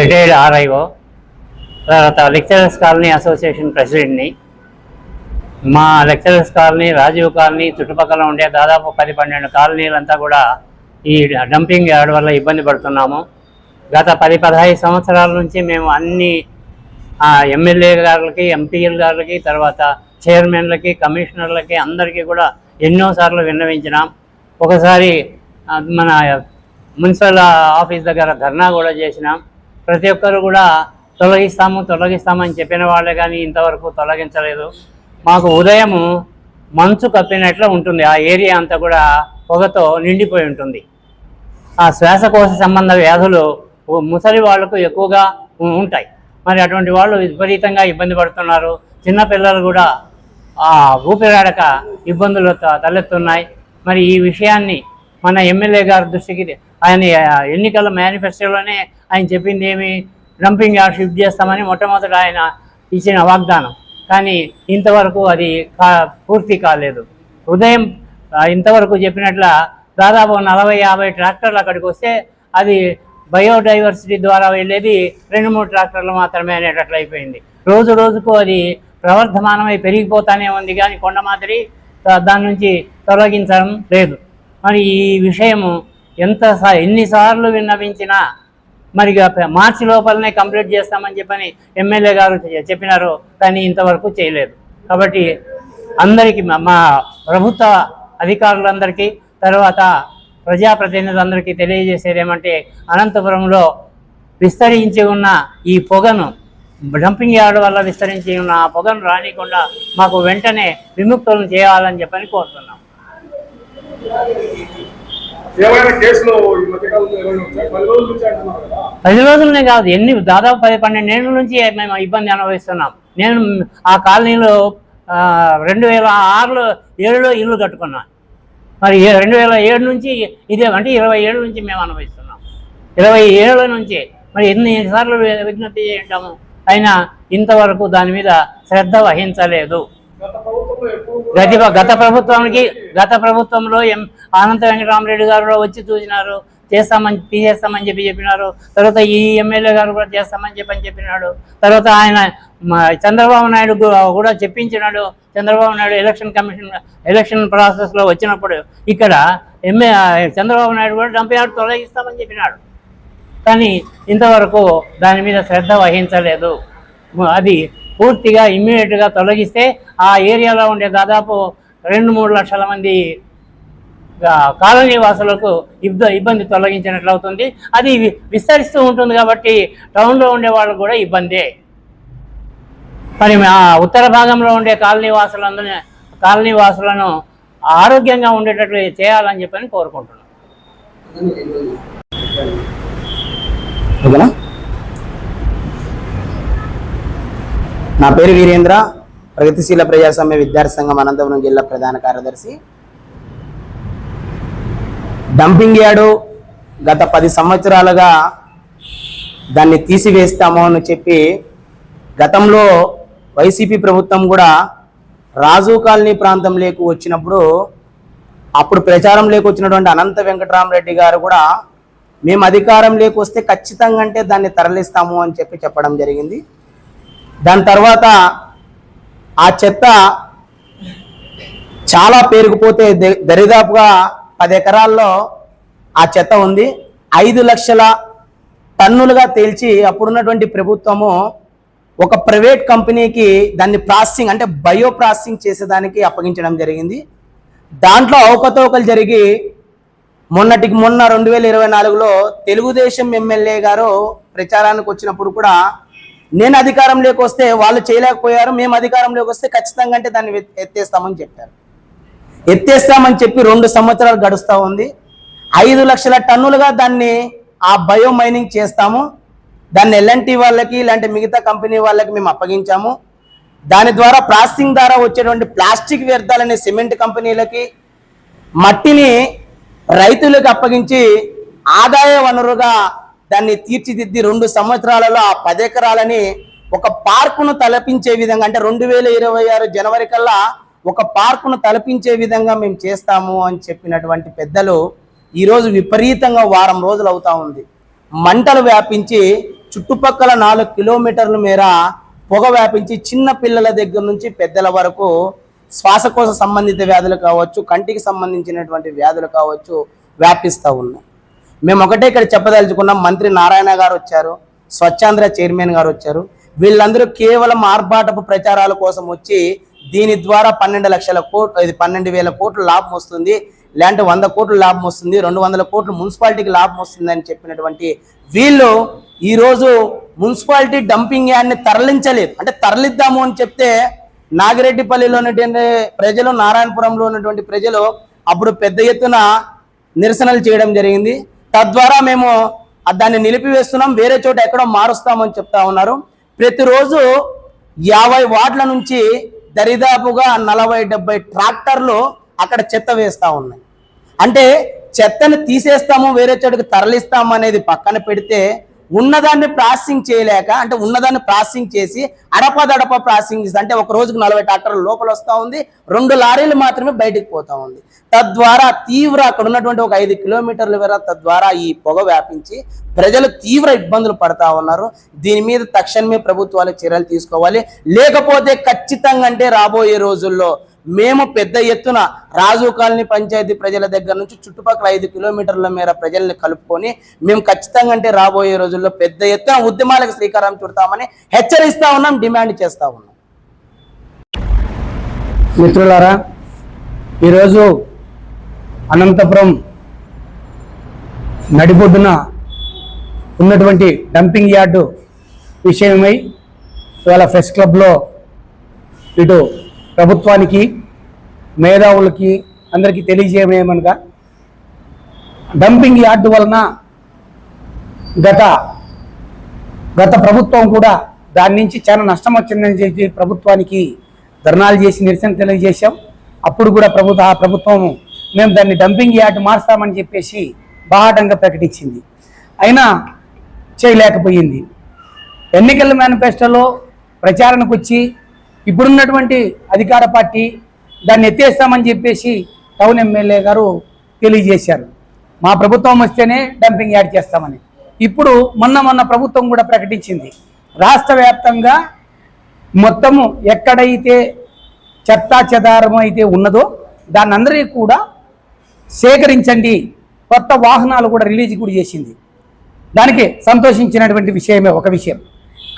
Retired RIO, తర్వాత lecturers colony association ప్రెసిడెంట్ని. మా lecturers colony, Rajiv colony, చుట్టుపక్కల ఉండే దాదాపు 10-12 కాలనీలంతా కూడా ఈ డంపింగ్ యార్డ్ వల్ల ఇబ్బంది పడుతున్నాము. గత 10-15 సంవత్సరాల నుంచి మేము అన్ని ఎమ్మెల్యే గారులకి, ఎంపీఎల్ గారులకి, తర్వాత చైర్మన్లకి, కమిషనర్లకి అందరికీ కూడా ఎన్నోసార్లు విన్నవించినాం. ఒకసారి మన మున్సిపల్ ఆఫీస్ దగ్గర ధర్నా కూడా చేసినాం. ప్రతి ఒక్కరు కూడా తొలగిస్తామని చెప్పిన వాళ్ళే కానీ ఇంతవరకు తొలగించలేదు. మాకు ఉదయము మంచు కప్పినట్లు ఉంటుంది, ఆ ఏరియా అంతా కూడా పొగతో నిండిపోయి ఉంటుంది. ఆ శ్వాసకోశ సంబంధ వ్యాధులు ముసలి వాళ్లకు ఎక్కువగా ఉంటాయి. మరి అటువంటి వాళ్ళు విపరీతంగా ఇబ్బంది పడుతున్నారు. చిన్నపిల్లలు కూడా ఊపిరాడక ఇబ్బందులు తలెత్తున్నాయి. మరి ఈ విషయాన్ని మన ఎమ్మెల్యే గారి దృష్టికి, ఆయన ఎన్నికల మేనిఫెస్టోలోనే ఆయన చెప్పింది ఏమి, డంపింగ్ యార్డ్ షిఫ్ట్ చేస్తామని మొట్టమొదట ఆయన ఇచ్చిన వాగ్దానం. కానీ ఇంతవరకు అది పూర్తి కాలేదు. ఉదయం ఇంతవరకు చెప్పినట్ల దాదాపు 40-50 ట్రాక్టర్లు అక్కడికి వస్తే అది బయోడైవర్సిటీ ద్వారా వెళ్ళేది 2-3 ట్రాక్టర్లు మాత్రమే అనేటట్లు అయిపోయింది. రోజు రోజుకు అది ప్రవర్ధమానమై పెరిగిపోతానే ఉంది, కానీ కొండ మాదిరి దాని నుంచి తొలగించడం లేదు. మరి ఈ విషయము ఎన్నిసార్లు విన్నవించినా మరి మార్చి లోపలనే కంప్లీట్ చేస్తామని చెప్పని ఎమ్మెల్యే గారు చెప్పినారు, కానీ ఇంతవరకు చేయలేదు. కాబట్టి అందరికీ, మా ప్రభుత్వ అధికారులందరికీ, తర్వాత ప్రజాప్రతినిధులందరికీ తెలియజేసేది ఏమంటే, అనంతపురంలో విస్తరించి ఉన్న ఈ పొగను, డంపింగ్ యార్డ్ వల్ల విస్తరించి ఉన్న ఆ పొగను రానికుండా మాకు వెంటనే విముక్తులను చేయాలని చెప్పని కోరుతున్నాం. 10 రోజులనే కాదు, దాదాపు 10-12 ఏళ్ళ నుంచి మేము ఇబ్బంది అనుభవిస్తున్నాం. నేను ఆ కాలనీలో 2006-7లో ఇల్లు కట్టుకున్నాను. మరి 2007 నుంచి ఇదే, అంటే 20 ఏళ్ళ నుంచి మేము అనుభవిస్తున్నాం. 20 ఏళ్ళ నుంచి మరి ఎన్నిసార్లు విజ్ఞప్తి చేయంటాము, అయినా ఇంతవరకు దాని మీద శ్రద్ధ వహించలేదు. గత ప్రభుత్వంలో అనంత వెంకటరామరెడ్డి గారు వచ్చి చూసినారు, తీసేస్తామని చెప్పినారు. తర్వాత ఈ ఎమ్మెల్యే గారు కూడా చేస్తామని చెప్పినాడు. తర్వాత ఆయన చంద్రబాబు నాయుడు కూడా చెప్పించినాడు. చంద్రబాబు నాయుడు ఎలక్షన్ ప్రాసెస్లో వచ్చినప్పుడు ఇక్కడ చంద్రబాబు నాయుడు కూడా డంపింగ్ యార్డ్ తొలగిస్తామని చెప్పినాడు. కానీ ఇంతవరకు దాని మీద శ్రద్ధ వహించలేదు. అది పూర్తిగా ఇమ్మీడియట్గా తొలగిస్తే ఆ ఏరియాలో ఉండే దాదాపు 2-3 లక్షల మంది కాలనీ వాసులకు ఇబ్బంది తొలగించినట్లు అవుతుంది. అది విస్తరిస్తూ ఉంటుంది కాబట్టి టౌన్లో ఉండే వాళ్ళకు కూడా ఇబ్బందే. మరి ఉత్తర భాగంలో ఉండే కాలనీ వాసులను ఆరోగ్యంగా ఉండేటట్లు చేయాలని చెప్పని కోరుకుంటున్నాను. నా పేరు వీరేంద్ర, ప్రగతిశీల ప్రజాస్వామ్య విద్యార్థి సంఘం అనంతపురం జిల్లా ప్రధాన కార్యదర్శి. డంపింగ్ యార్డు గత 10 సంవత్సరాలుగా దాన్ని తీసివేస్తాము అని చెప్పి గతంలో వైసీపీ ప్రభుత్వం కూడా రాజు కాలనీ ప్రాంతంలోకి వచ్చినప్పుడు, అప్పుడు ప్రచారంలోకి వచ్చినటువంటి అనంత వెంకటరామరెడ్డి గారు కూడా మేము అధికారంలోకి వస్తే ఖచ్చితంగా అంటే దాన్ని తరలిస్తాము అని చెప్పడం జరిగింది. దాని తర్వాత ఆ చెత్త చాలా పేరుకుపోతే దరిదాపుగా 10 ఎకరాల్లో ఆ చెత్త ఉంది. 5 లక్షల టన్నులుగా తేల్చి అప్పుడున్నటువంటి ప్రభుత్వము ఒక ప్రైవేట్ కంపెనీకి దాన్ని ప్రాసెసింగ్, అంటే బయో ప్రాసెసింగ్ చేసేదానికి అప్పగించడం జరిగింది. దాంట్లో అవకతవకలు జరిగి మొన్న 2024లో తెలుగుదేశం ఎమ్మెల్యే గారు ప్రచారానికి వచ్చినప్పుడు కూడా, నేను అధికారంలోకి వస్తే వాళ్ళు చేయలేకపోయారు, మేము అధికారంలోకి వస్తే ఖచ్చితంగా అంటే దాన్ని ఎత్తేస్తామని చెప్పారు. ఎత్తేస్తామని చెప్పి 2 సంవత్సరాలు గడుస్తూ ఉంది. 5 లక్షల టన్నులుగా దాన్ని ఆ బయో మైనింగ్ చేస్తాము, దాన్ని ఎల్ఎన్టీ వాళ్ళకి ఇలాంటి మిగతా కంపెనీ వాళ్ళకి మేము అప్పగించాము. దాని ద్వారా ప్రాసెసింగ్ ద్వారా వచ్చేటువంటి ప్లాస్టిక్ వ్యర్థాలని సిమెంట్ కంపెనీలకి, మట్టిని రైతులకు అప్పగించి ఆదాయ వనరుగా దాన్ని తీర్చిదిద్ది 2 సంవత్సరాలలో ఆ 10 ఎకరాలని ఒక పార్కును తలపించే విధంగా, అంటే 2026 జనవరి కల్లా ఒక పార్కును తలపించే విధంగా మేము చేస్తాము అని చెప్పినటువంటి పెద్దలు ఈరోజు విపరీతంగా వారం రోజులు అవుతా ఉంది. మంటలు వ్యాపించి చుట్టుపక్కల 4 కిలోమీటర్ల మేర పొగ వ్యాపించి చిన్న పిల్లల దగ్గర నుంచి పెద్దల వరకు శ్వాసకోశ సంబంధిత వ్యాధులు కావచ్చు, కంటికి సంబంధించినటువంటి వ్యాధులు కావచ్చు వ్యాపిస్తూ ఉన్నాయి. మేము ఒకటే ఇక్కడ చెప్పదలుచుకున్నాం, మంత్రి నారాయణ గారు వచ్చారు, స్వచ్ఛాంధ్ర చైర్మన్ గారు వచ్చారు. వీళ్ళందరూ కేవలం ఆర్భాటపు ప్రచారాల కోసం వచ్చి దీని ద్వారా 12,000 కోట్లు లాభం వస్తుంది, లేదంటే 100 కోట్లు లాభం వస్తుంది, 200 కోట్లు మున్సిపాలిటీకి లాభం వస్తుంది అని చెప్పినటువంటి వీళ్ళు ఈరోజు మున్సిపాలిటీ డంపింగ్ యార్డ్ని తరలించలేదు. అంటే తరలిద్దాము అని చెప్తే నాగిరెడ్డిపల్లిలో ఉన్నటువంటి ప్రజలు, నారాయణపురంలో ఉన్నటువంటి ప్రజలు అప్పుడు పెద్ద ఎత్తున నిరసనలు చేయడం జరిగింది. తద్వారా మేము దాన్ని నిలిపివేస్తున్నాం, వేరే చోట ఎక్కడో మారుస్తామని చెప్తా ఉన్నారు. ప్రతిరోజు 50 వార్డుల నుంచి దరిదాపుగా 40-70 ట్రాక్టర్లు అక్కడ చెత్త వేస్తూ ఉన్నాయి. అంటే చెత్తను తీసేస్తాము, వేరే చోటుకి తరలిస్తాము అనేది పక్కన పెడితే ఉన్నదాన్ని ప్రాసెసింగ్ చేయలేక, అంటే ఉన్నదాన్ని ప్రాసెసింగ్ చేసి అడపదడప ప్రాసెసింగ్ చేసి, అంటే ఒక రోజుకు 40 ట్రాక్టర్లు లోపల వస్తూ ఉంది, 2 లారీలు మాత్రమే బయటికి పోతా ఉంది. తద్వారా అక్కడ ఉన్నటువంటి ఒక 5 కిలోమీటర్ల వరకు తద్వారా ఈ పొగ వ్యాపించి ప్రజలు తీవ్ర ఇబ్బందులు పడతా ఉన్నారు. దీని మీద తక్షణమే ప్రభుత్వాలు చర్యలు తీసుకోవాలి. లేకపోతే ఖచ్చితంగా అంటే రాబోయే రోజుల్లో మేము పెద్ద ఎత్తున రాజు కాలనీ పంచాయతీ ప్రజల దగ్గర నుంచి చుట్టుపక్కల 5 కిలోమీటర్ల మేర ప్రజల్ని కలుపుకొని మేము ఖచ్చితంగా అంటే రాబోయే రోజుల్లో పెద్ద ఎత్తున ఉద్యమాలకు శ్రీకారం చుడతామని హెచ్చరిస్తా ఉన్నాం, డిమాండ్ చేస్తా ఉన్నాం. మిత్రులారా, ఈరోజు అనంతపురం నడిబొడ్డున ఉన్నటువంటి డంపింగ్ యార్డు విషయమై ఇవాళ ప్రెస్ క్లబ్లో ఇటు ప్రభుత్వానికి, మేధావులకి అందరికీ తెలియజేయమనగా, డంపింగ్ యార్డు వలన గత ప్రభుత్వం కూడా దాని నుంచి చాలా నష్టం వచ్చిందని చెప్పి ప్రభుత్వానికి ధర్నాలు చేసి నిరసన తెలియజేశాం. అప్పుడు కూడా ప్రభుత్వం మేము దాన్ని డంపింగ్ యార్డు మారుస్తామని చెప్పేసి బాహాటంగా ప్రకటించింది, అయినా చేయలేకపోయింది. ఎన్నికల మేనిఫెస్టోలో ప్రచారానికి వచ్చి ఇప్పుడున్నటువంటి అధికార పార్టీ దాన్ని ఎత్తేస్తామని చెప్పేసి టౌన్ ఎమ్మెల్యే గారు తెలియజేశారు, మా ప్రభుత్వం వస్తేనే డంపింగ్ యార్డ్ చేస్తామని. ఇప్పుడు మొన్న ప్రభుత్వం కూడా ప్రకటించింది, రాష్ట్ర వ్యాప్తంగా మొత్తము ఎక్కడైతే చెత్తా చెదారం అయితే ఉన్నదో దాన్ని అందరికీ కూడా సేకరించండి, కొత్త వాహనాలు కూడా రిలీజ్ కూడా చేసింది. దానికి సంతోషించినటువంటి విషయమే ఒక విషయం.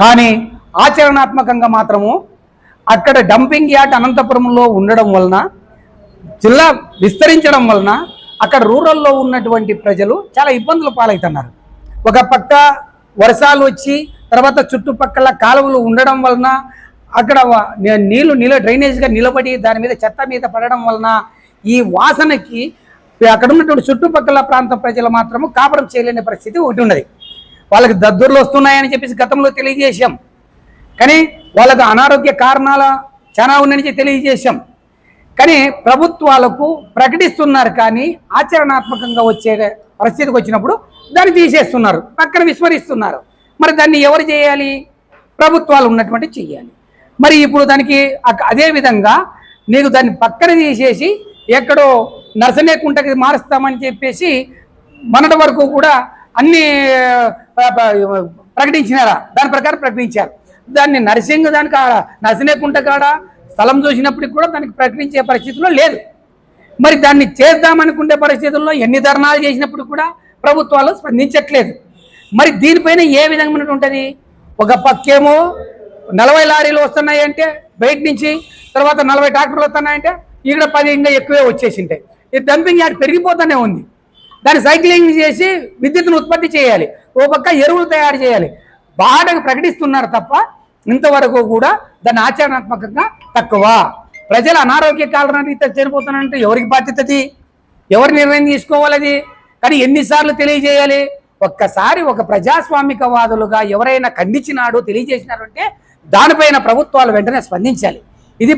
కానీ ఆచరణాత్మకంగా మాత్రము అక్కడ డంపింగ్ యార్డ్ అనంతపురంలో ఉండడం వలన, జిల్లా విస్తరించడం వలన అక్కడ రూరల్లో ఉన్నటువంటి ప్రజలు చాలా ఇబ్బందులు పాలవుతున్నారు. ఒక పక్క వర్షాలు వచ్చి తర్వాత చుట్టుపక్కల కాలువలు ఉండడం వలన అక్కడ నీళ్ళు డ్రైనేజ్గా నిలబడి దాని మీద చెత్త మీద పడడం వలన ఈ వాసనకి అక్కడ ఉన్నటువంటి చుట్టుపక్కల ప్రాంత ప్రజలు మాత్రము కాపురం చేయలేని పరిస్థితి ఒకటి ఉన్నది. వాళ్ళకి దద్దుర్లు వస్తున్నాయని చెప్పేసి గతంలో తెలియజేశాం, కానీ వాళ్ళకు అనారోగ్య కారణాలు చాలా ఉన్నాయని తెలియజేశాం. కానీ ప్రభుత్వాలకు ప్రకటిస్తున్నారు, కానీ ఆచరణాత్మకంగా వచ్చే పరిస్థితికి వచ్చినప్పుడు దాన్ని తీసేస్తున్నారు, పక్కన విస్మరిస్తున్నారు. మరి దాన్ని ఎవరు చేయాలి? ప్రభుత్వాలు ఉన్నటువంటి చెయ్యాలి. మరి ఇప్పుడు దానికి అదే విధంగా నీకు దాన్ని పక్కన తీసేసి ఎక్కడో నర్సనేకుంటకి మారుస్తామని చెప్పేసి మొన్నటి వరకు కూడా అన్ని ప్రకటించినారా? దాని ప్రకారం ప్రకటించారు. దాన్ని నర్సనేకుంట కాడ స్థలం చూసినప్పటికి కూడా దానికి ప్రకటించే పరిస్థితిలో లేదు. మరి దాన్ని చేద్దామనుకునే పరిస్థితుల్లో ఎన్ని ధర్నాలు చేసినప్పుడు కూడా ప్రభుత్వాలు స్పందించట్లేదు. మరి దీనిపైన ఏ విధంగా ఉంటుంది? ఒక పక్కేమో 40 లారీలు వస్తున్నాయంటే బయట నుంచి, తర్వాత 40 ట్రాక్టర్లు వస్తున్నాయంటే ఇక్కడ 10 ఇంకా ఎక్కువే వచ్చేసింటాయి. ఈ డంపింగ్ యార్డ్ పెరిగిపోతూనే ఉంది. దాన్ని సైక్లింగ్ చేసి విద్యుత్తును ఉత్పత్తి చేయాలి, ఓ పక్క ఎరువులు తయారు చేయాలి. బాగా ప్రకటిస్తున్నారు తప్ప ఇంతవరకు కూడా దాన్ని ఆచరణాత్మకంగా తక్కువ. ప్రజలు అనారోగ్య కారణాలు చనిపోతున్నారంటే ఎవరికి బాధ్యతది? ఎవరు నిర్ణయం తీసుకోవాలి? కానీ ఎన్నిసార్లు తెలియజేయాలి? ఒక్కసారి ఒక ప్రజాస్వామికవాదులుగా ఎవరైనా ఖండించినాడు తెలియజేసినారంటే దానిపైన ప్రభుత్వాలు వెంటనే స్పందించాలి. ఇది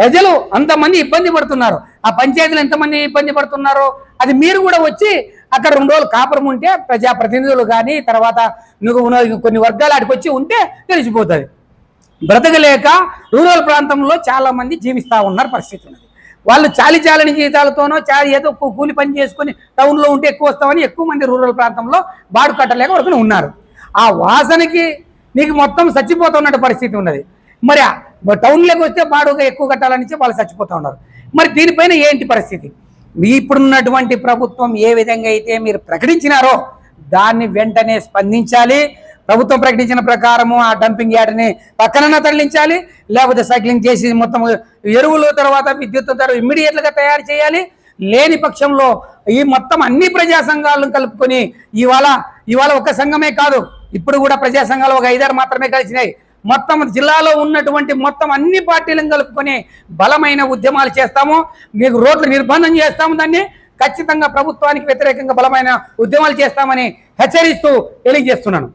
ప్రజలు అంతమంది ఇబ్బంది పడుతున్నారు, ఆ పంచాయతీలు ఎంతమంది ఇబ్బంది పడుతున్నారో అది మీరు కూడా వచ్చి అక్కడ 2 రోజులు కాపురం ఉంటే ప్రజాప్రతినిధులు కానీ తర్వాత నువ్వు కొన్ని వర్గాలు ఆడికి వచ్చి ఉంటే తెలిసిపోతుంది. బ్రతకలేక రూరల్ ప్రాంతంలో చాలా మంది జీవిస్తూ ఉన్నారు పరిస్థితి ఉన్నది. వాళ్ళు చాలని జీతాలతోనో ఏదో కూలి పని చేసుకొని టౌన్లో ఉంటే ఎక్కువ వస్తామని ఎక్కువ మంది రూరల్ ప్రాంతంలో బాడు కట్టలేక వరకు ఉన్నారు. ఆ వాసనకి నీకు మొత్తం చచ్చిపోతున్నట్టు పరిస్థితి ఉన్నది. మరి టౌన్లోకి వస్తే బాడుగా ఎక్కువ కట్టాలని వాళ్ళు చచ్చిపోతూ ఉన్నారు. మరి దీనిపైన ఏంటి పరిస్థితి? ఇప్పుడున్నటువంటి ప్రభుత్వం ఏ విధంగా అయితే మీరు ప్రకటించినారో దాన్ని వెంటనే స్పందించాలి. ప్రభుత్వం ప్రకటించిన ప్రకారము ఆ డంపింగ్ యార్డ్ని పక్కన తరలించాలి, లేకపోతే సైక్లింగ్ చేసి మొత్తం ఎరువులు తర్వాత విద్యుత్ ఇమ్మీడియట్గా తయారు చేయాలి. లేని పక్షంలో ఈ మొత్తం అన్ని ప్రజా సంఘాలను కలుపుకొని ఇవాళ ఒక సంఘమే కాదు, ఇప్పుడు కూడా ప్రజా సంఘాలు ఒక 5-6 మాత్రమే కలిసినాయి. మొత్తం జిల్లాలో ఉన్నటువంటి మొత్తం అన్ని పార్టీలను కలుపుకొని బలమైన ఉద్యమాలు చేస్తాము. మీకు రోడ్లు నిర్బంధం చేస్తాము. దాన్ని ఖచ్చితంగా ప్రభుత్వానికి వ్యతిరేకంగా బలమైన ఉద్యమాలు చేస్తామని హెచ్చరిస్తూ తెలియజేస్తున్నాను.